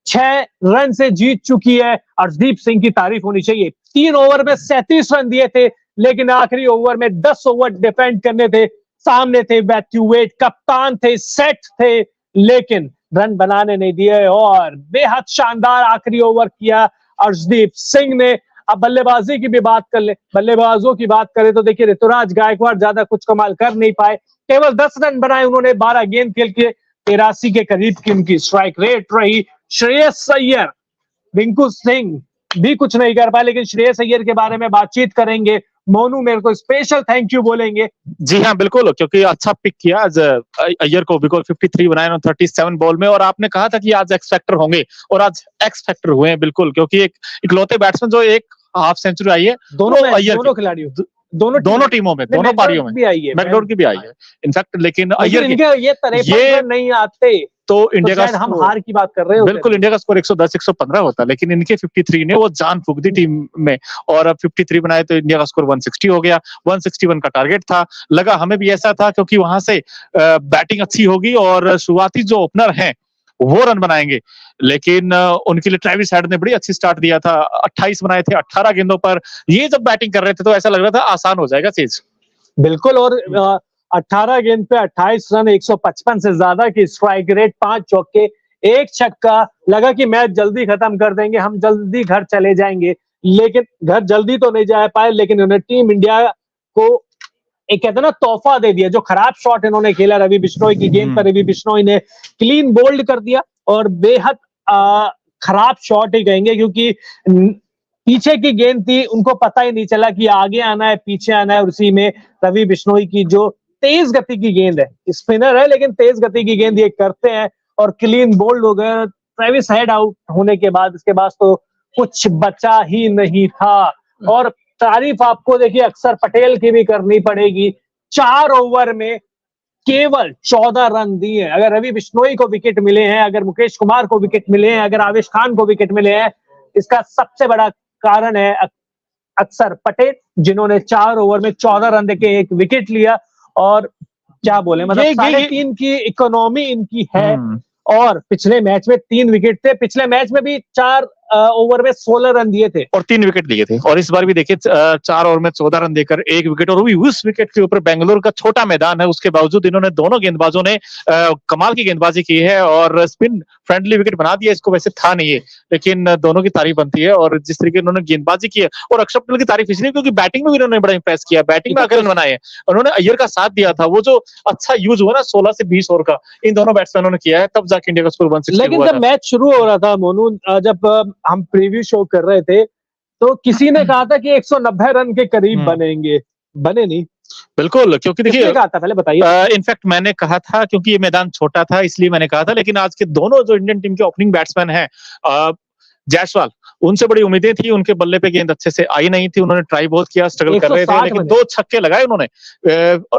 6 run से जीत चुकी है। अर्शदीप सिंह की तारीफ होनी चाहिए। 3 ओवर में 37 रन दिए थे, लेकिन आखिरी ओवर में 10 ओवर डिफेंड करने थे। सामने थे मैथ्यू वेड, कप्तान थे, सेट थे, लेकिन रन बनाने नहीं दिए और बेहद शानदार आखिरी ओवर किया अर्शदीप सिंह ने। अब बल्लेबाजी की भी बात कर ले, बल्लेबाजों की बात करें तो देखिए ऋतुराज गायकवाड़ ज्यादा कुछ कमाल कर नहीं पाए, केवल 10 रन बनाए उन्होंने। 12 गेंद खेल के 83 के करीब की उनकी स्ट्राइक रेट रही। श्रेयस अय्यर, रिंकू सिंह भी कुछ नहीं कर पाए, लेकिन श्रेयस अय्यर के बारे में बातचीत करेंगे। मोनू मेरे को स्पेशल थैंक यू बोलेंगे। जी हाँ बिल्कुल, क्योंकि अच्छा पिक किया आज अय्यर को, बिकॉज 53 बनाए 37 बॉल में, और आपने कहा था कि आज एक्स फैक्टर होंगे और आज एक्स फैक्टर हुए हैं बिल्कुल, क्योंकि एक इकलौते बैट्समैन जो एक हाफ सेंचुरी आई है दोनों खिलाड़ियों, दोनों टीमों में, दोनों पारियों में भी आई है, मैकडोर की भी आई है इनफैक्ट, लेकिन अय्यर ये 53 रन नहीं आते तो इंडिया का हम हार की बात कर रहे हैं। बिल्कुल, इंडिया का स्कोर 110-115 होता, लेकिन इनके 53 ने वो जान फूंक दी टीम में, और अब 53 बनाए तो इंडिया का स्कोर 160 हो गया। 161 का टारगेट था, लगा हमें भी ऐसा था, क्योंकि वहां से बैटिंग अच्छी होगी और शुरुआती जो ओपनर हैं वो रन बनाएंगे, लेकिन उनके लिए ट्रेविस हेड ने बड़ी अच्छी स्टार्ट दिया था। 28 बनाए थे 18 गेंदों पर। ये जब बैटिंग कर रहे थे तो ऐसा लग रहा था आसान हो जाएगा चीज। बिल्कुल, और 18 गेंद पे 28 रन, 155 से ज्यादा की स्ट्राइक रेट, 5 चौके, 1 छक्का। लगा कि मैच जल्दी खत्म कर देंगे, हम जल्दी घर चले जाएंगे, लेकिन घर जल्दी तो नहीं जा पाए, लेकिन उन्होंने टीम इंडिया को एक कहते ना तोहफा दे दिया। जो खराब शॉट इन्होंने खेला रवि बिश्नोई की गेंद पर, रवि बिश्नोई ने क्लीन बोल्ड कर दिया, और बेहद खराब शॉट ही कहेंगे, क्योंकि पीछे की गेंद थी, उनको पता ही नहीं चला कि आगे आना है पीछे आना है। और उसी में रवि बिश्नोई की जो तेज गति की गेंद है, स्पिनर है लेकिन तेज गति की गेंद ये करते हैं और क्लीन बोल्ड हो गए। ट्रेविस हेड आउट होने के बाद इसके बाद तो कुछ बचा ही नहीं था। और तारीफ आपको देखिए अक्षर पटेल की भी करनी पड़ेगी। 4 ओवर में केवल 14 रन दिए। अगर रवि बिश्नोई को विकेट मिले हैं, अगर मुकेश कुमार को विकेट मिले हैं, अगर आवेश खान को विकेट मिले हैं, इसका सबसे बड़ा कारण है अक्षर पटेल, जिन्होंने 4 ओवर में 14 रन देके 1 विकेट लिया। और क्या बोले, मतलब 3.5 की इकोनॉमी इनकी है। और पिछले मैच में 3 विकेट थे, पिछले मैच में भी 4 ओवर में 16 रन दिए थे और 3 विकेट लिए थे, और इस बार भी देखिए 4 ओवर में 14 रन देकर 1 विकेट, और वो भी उस विकेट के ऊपर। बेंगलुरु का छोटा मैदान है, उसके बावजूद इन्होंने दोनों गेंदबाजों ने कमाल की गेंदबाजी की है और स्पिन फ्रेंडली विकेट बना दिया। इसको वैसे था नहीं है, लेकिन दोनों की तारीफ बनती है। और जिस तरीके उन्होंने गेंदबाजी की है, और अक्षर पटेल की तारीफ इसलिए क्योंकि बैटिंग में भी उन्होंने बड़ा इंप्रेस किया, बैटिंग में आकर रन बनाए। उन्होंने अय्यर का साथ दिया था, वो जो अच्छा यूज हुआ ना 16 से 20 ओवर का, इन दोनों बैट्समैनों ने किया है, तब जाके इंडिया का स्कोर 160 हुआ। लेकिन जब मैच शुरू हो रहा था मोनू, जब हम प्रीव्यू शो कर रहे थे, तो किसी ने कहा था कि 190 रन के करीब बनेंगे, बने नहीं। बिल्कुल, क्योंकि देखिए कहा था, पहले बताइए। इनफैक्ट मैंने कहा था, क्योंकि ये मैदान छोटा था इसलिए मैंने कहा था, लेकिन आज के दोनों जो इंडियन टीम के ओपनिंग बैट्समैन हैं, जायसवाल, उनसे बड़ी उम्मीदें थी, उनके बल्ले पे गेंद अच्छे से आई नहीं थी। उन्होंने ट्राई बहुत किया, स्ट्रगल कर रहे थे, लेकिन 2 छक्के लगाए उन्होंने,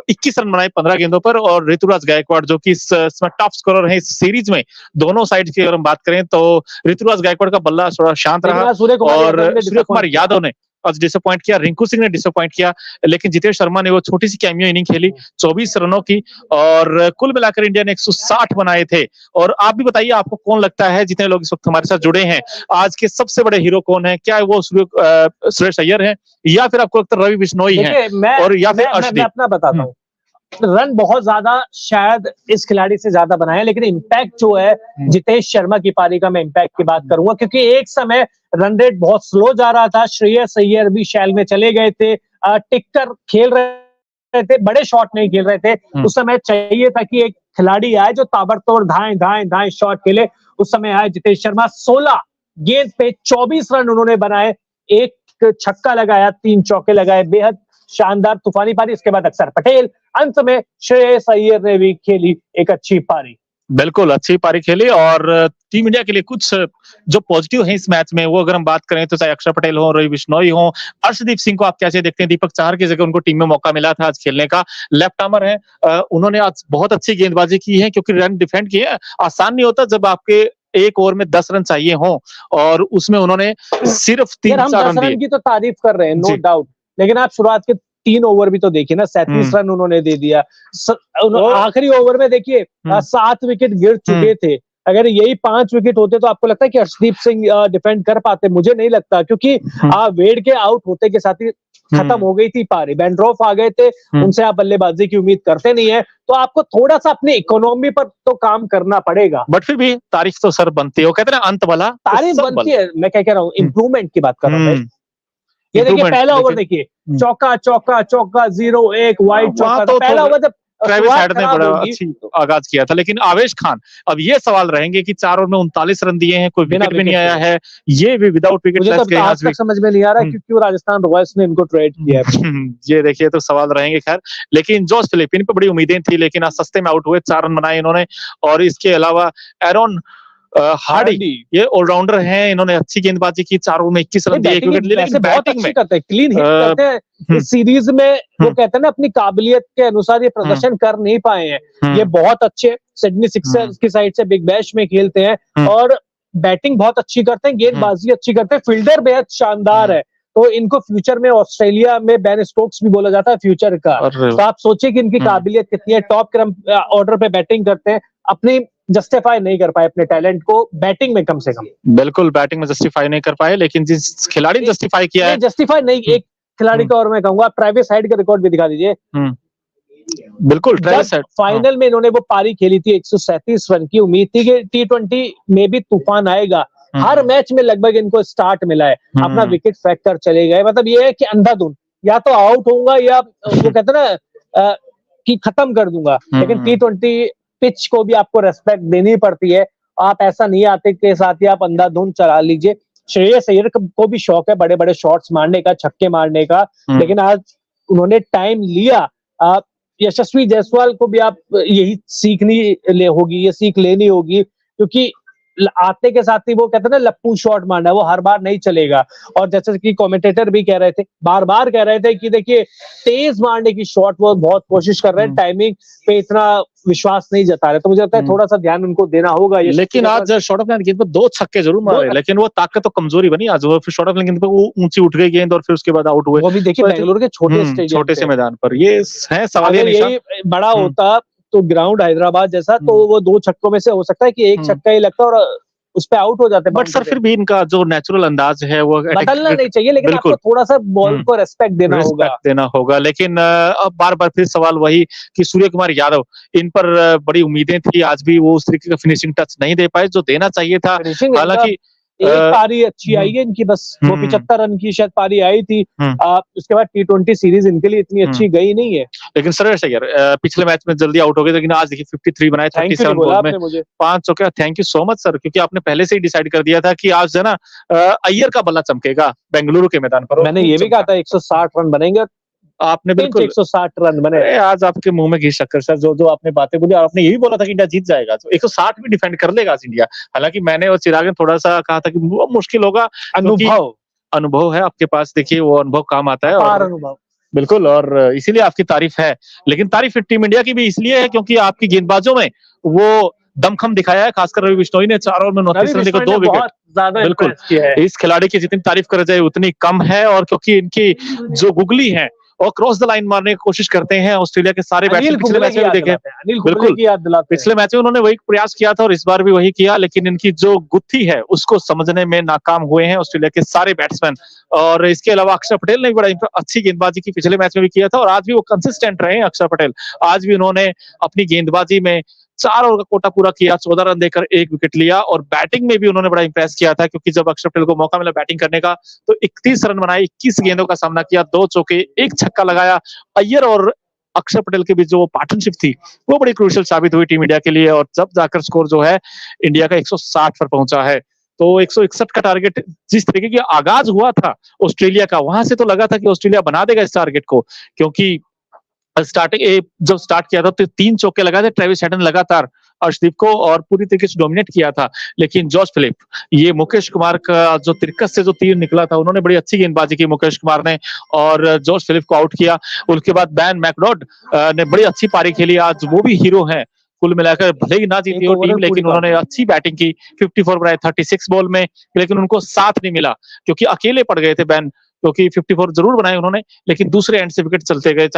21 रन बनाए 15 गेंदों पर। और ऋतुराज गायकवाड़ जो कि इसमें टॉप स्कोरर है इस सीरीज में, दोनों साइड की अगर हम बात करें तो ऋतुराज गायकवाड़ का बल्ला थोड़ा शांत रहा, और सूर्य कुमार यादव ने डिसअपॉइंट किया, रिंकू सिंह ने डिसअपॉइंट किया, लेकिन जितेश शर्मा ने वो छोटी सी कैमियो इनिंग खेली 24 रनों की, और कुल मिलाकर इंडिया ने 160 बनाए थे। और आप भी बताइए, आपको कौन लगता है, जितने लोग इस वक्त हमारे साथ जुड़े हैं, आज के सबसे बड़े हीरो कौन है? क्या वो श्रेयस अय्यर है, या फिर आपको लगता है रवि बिश्नोई है, और या फिर अर्शदीप? मैं अपना बताता हूँ, रन बहुत ज्यादा शायद इस खिलाड़ी से ज्यादा बनाए, लेकिन इम्पैक्ट जो है जितेश शर्मा की पारी का मैं इम्पैक्ट की बात करूंगा, क्योंकि एक समय रन रेट बहुत स्लो जा रहा था। श्रेयस अय्यर भी शैल में चले गए थे, टिककर खेल रहे थे, बड़े शॉट नहीं खेल रहे थे। उस समय चाहिए था कि एक खिलाड़ी आए जो ताबड़तोड़ धाएं धाएं धाएं शॉट खेले। उस समय आए जितेश शर्मा, 16 गेंद पे 24 रन उन्होंने बनाए, 1 छक्का लगाया, 3 चौके लगाए, बेहद शानदार तूफानी पारी। इसके बाद अक्षर पटेल, अंत में श्रेयस अय्यर ने भी खेली एक अच्छी पारी। बिल्कुल अच्छी पारी खेली, और टीम इंडिया के लिए कुछ जो पॉजिटिव है इस मैच में, वो अगर हम बात करें तो चाहे अक्षर पटेल हो, रवि बिश्नोई हो, अर्शदीप सिंह को आप कैसे देखते हैं? दीपक चाहर की जगह उनको टीम में मौका मिला था आज खेलने का, लेफ्ट आर्मर है, उन्होंने आज बहुत अच्छी गेंदबाजी की है, क्योंकि रन डिफेंड किए आसान नहीं होता जब आपके 1 ओवर में 10 रन चाहिए हो, और उसमें उन्होंने सिर्फ 3-4 रन दिए। की तो तारीफ कर रहे हैं, नो डाउट, लेकिन आप शुरुआत के 3 ओवर भी तो देखिए ना, 37 रन उन्होंने दे दिया। आखिरी ओवर में देखिए 7 विकेट गिर चुके थे, अगर यही 5 विकेट होते तो आपको लगता है कि अर्शदीप सिंह डिफेंड कर पाते? मुझे नहीं लगता, क्योंकि वेड के आउट होते के साथ ही खत्म हो गई थी पारी। बेंड्रोफ आ गए थे, उनसे आप बल्लेबाजी की उम्मीद करते नहीं है, तो आपको थोड़ा सा अपनी इकोनॉमी पर तो काम करना पड़ेगा। बट फिर भी तारीफ तो सर बनती है, वो कहते हैं ना, अंत भला तो तारीफ सब बनती भला। है, मैं क्या कह रहा हूँ, इम्प्रूवमेंट की बात कर रहा हूँ भाई। ये देखिए Improvement, पहला ओवर लेकिन देखिए, चौका चौका चौका 0-1 वाइड वहां चौका, तो पहला ओवर जब ट्रेविस शुरुआत हेड ने खराब बड़ा होगी अच्छी आगाज किया था। लेकिन आवेश खान, अब ये सवाल रहेंगे कि 4 ओवर में 39 रन दिए हैं, कोई बिना विकेट भी नहीं विकेट आया के। है, ये भी विदाउट विकेट मुझे लेस तो गए आज आज भी। तक समझ में नहीं आ रहा है कि क्यों राजस्थान रॉयल्स ने इनको ट्रेड किया है। ये देखिए तो सवाल रहेंगे खैर। लेकिन जोश फिलिप, इन पे बड़ी उम्मीदें थी, लेकिन आज सस्ते में आउट हुए, 4 रन बनाए इन्होंने। और इसके अलावा एरोन हार्डी, ये ऑलराउंडर हैं, इन्होंने अच्छी गेंदबाजी की, 4 ओवर में 21 रन दिए, एक विकेट लिए, लेकिन बहुत बैटिंग अच्छी में करते हैं, क्लीन हिट करते हैं इस सीरीज में। वो कहते हैं ना, अपनी काबिलियत के अनुसार ये प्रदर्शन कर नहीं पाए हैं। ये बहुत अच्छे सिडनी सिक्सर्स की साइड से बिग बैश में खेलते हैं और बैटिंग बहुत अच्छी करते हैं, गेंदबाजी अच्छी करते हैं, फील्डर बेहद शानदार है। तो इनको फ्यूचर में ऑस्ट्रेलिया में बेन स्टोक्स भी बोला जाता है फ्यूचर का। तो आप सोचिए कि इनकी काबिलियत कितनी है, टॉप क्रम ऑर्डर पे बैटिंग करते हैं, अपनी जस्टिफाई नहीं कर पाए अपने टैलेंट को बैटिंग में, कम से कम। बिल्कुल बैटिंग में जस्टिफाई नहीं कर पाए, लेकिन जिस खिलाड़ी ने जस्टिफाई किया है, जस्टिफाई नहीं, एक खिलाड़ी का और मैं कहूंगा, ट्रेविस हेड का रिकॉर्ड भी दिखा दीजिए। बिल्कुल ट्रेविस हेड फाइनल में इन्होंने वो पारी खेली थी 137 रन की, उम्मीद थी कि T20 में भी तूफान आएगा। हर मैच में लगभग इनको स्टार्ट मिला है, अपना विकेट फेंक कर चले गए। मतलब ये है कि अंधाधुन, या तो आउट होऊंगा या वो कहते हैं ना कि खत्म कर दूंगा। लेकिन T20 पिच को भी आपको रेस्पेक्ट देनी पड़ती है। आप ऐसा नहीं आते के साथ ही आप अंधाधुन चला लीजिए। श्रेयस अय्यर को भी शौक है बड़े बड़े शॉट्स मारने का, छक्के मारने का, लेकिन आज उन्होंने टाइम लिया। यशस्वी जायसवाल को भी आप यही सीखनी होगी, ये सीख लेनी होगी, क्योंकि आते के साथ ही वो कहते हैं ना, लप्पू शॉट मारना, वो हर बार नहीं चलेगा। और जैसे कि कमेंटेटर भी कह रहे थे, बार बार कह रहे थे कि देखिए तेज मारने की शॉट वो बहुत कोशिश कर रहे हैं, टाइमिंग पे इतना विश्वास नहीं जता रहे। तो मुझे लगता है थोड़ा सा ध्यान उनको देना होगा। लेकिन आज शॉर्ट ऑफ गेंद पर 2 छक्के जरूर मारे, लेकिन वो ताकत तो कमजोरी बनी आज। वो फिर शॉर्ट ऑफ गेंद पर वो ऊंची उठ गई गेंद और फिर उसके बाद आउट हुए, वो भी देखिए बेंगलुरु के छोटे से मैदान पर। ये है सवाल, यही बड़ा होता तो ग्राउंड हैदराबाद जैसा, तो वो 2 छक्कों में से हो सकता है कि एक छक्का ही लगता और उस पे आउट हो जाते। बट सर फिर भी इनका जो नेचुरल अंदाज है वो बदलना नहीं चाहिए, लेकिन आपको थोड़ा सा बॉल को रेस्पेक्ट देना होगा। लेकिन अब बार बार फिर सवाल वही कि सूर्य कुमार यादव, इन पर बड़ी उम्मीदें थी, आज भी वो उस तरीके का फिनिशिंग टच नहीं दे पाए जो देना चाहिए था। हालांकि एक पारी अच्छी आई है इनकी, बस वो 75 रन की शायद पारी आई थी। उसके बाद T20 सीरीज इनके लिए इतनी अच्छी गई नहीं है। लेकिन सर यार पिछले मैच में जल्दी आउट हो गए, लेकिन आज देखिए 53 बनाए 37 बॉल में 5 चौके। Thank you so much sir, क्योंकि आपने पहले से ही डिसाइड कर दिया था कि आज जो है ना अय्यर का बल्ला चमकेगा बेंगलुरु के मैदान पर। मैंने ये भी कहा था 160 रन बनेंगे, आपने बिल्कुल 160 रन बने। आज आपके मुंह में घी शक्कर सर, जो आपने बातें बोली, आपने यही बोला था कि इंडिया जीत जाएगा, तो 160 भी डिफेंड कर लेगा आज इंडिया। हालांकि मैंने और चिराग ने थोड़ा सा कहा था कि वो मुश्किल होगा, अनुभव है आपके पास, देखिए वो अनुभव काम आता है। और अनुभव बिल्कुल, और इसीलिए आपकी तारीफ है। लेकिन तारीफ टीम इंडिया की भी इसलिए है क्योंकि आपकी गेंदबाजों में वो दमखम दिखाया है, खासकर रवि बिश्नोई ने 4 ओवर में 29 रन देकर 2 विकेट। बिल्कुल, इस खिलाड़ी की जितनी तारीफ करी जाए उतनी कम है। और क्योंकि इनकी जो गुगली है और क्रॉस द लाइन मारने की कोशिश करते हैं ऑस्ट्रेलिया के सारे बैट्समैन। पिछले मैच में देखे, बिल्कुल पिछले मैच में उन्होंने वही प्रयास किया था और इस बार भी वही किया, लेकिन इनकी जो गुत्थी है उसको समझने में नाकाम हुए हैं ऑस्ट्रेलिया के सारे बैट्समैन। और इसके अलावा अक्षर पटेल ने भी बड़ा अच्छी गेंदबाजी की, पिछले मैच में भी किया था और आज भी वो कंसिस्टेंट रहे हैं अक्षर पटेल। आज भी उन्होंने अपनी गेंदबाजी में 4 ओवर का कोटा पूरा किया, 14 रन देकर 1 विकेट लिया। और बैटिंग में भी उन्होंने बड़ा इंप्रेस किया था, क्योंकि जब अक्षर पटेल को मौका मिला बैटिंग करने का तो 31 रन बनाए, 21 गेंदों का सामना किया, 2 चौके 1 छक्का लगाया। अय्यर और अक्षर पटेल के बीच जो पार्टनरशिप थी वो बड़ी क्रूशियल साबित हुई टीम इंडिया के लिए। और जब जाकर स्कोर जो है इंडिया का 160 पर पहुंचा है, तो 161 का टारगेट जिस तरीके की आगाज हुआ था ऑस्ट्रेलिया का, वहां से तो लगा था कि ऑस्ट्रेलिया बना देगा इस टारगेट को, क्योंकि जब स्टार्ट किया था तो 3 चौके लगाए थे ट्रेविस हेड ने लगातार अर्शदीप को और पूरी तरीके से डोमिनेट किया था। लेकिन जॉर्ज फिलिप, ये मुकेश कुमार का जो तिरकस से जो तीर निकला था, उन्होंने बड़ी अच्छी गेंदबाजी की मुकेश कुमार ने और जॉर्ज फिलिप को आउट किया। उसके बाद बैन मैकडॉड ने बड़ी अच्छी पारी खेली, आज वो भी हीरो हैं। कुल मिलाकर भले ही ना जीती हो टीम, लेकिन उन्होंने अच्छी बैटिंग की, 54 बनाए 36 बॉल में, लेकिन उनको साथ नहीं मिला क्योंकि अकेले पड़ गए थे बैन, क्योंकि 54 जरूर बनाए उन्होंने, लेकिन दूसरे एंड से विकेट चलते गए।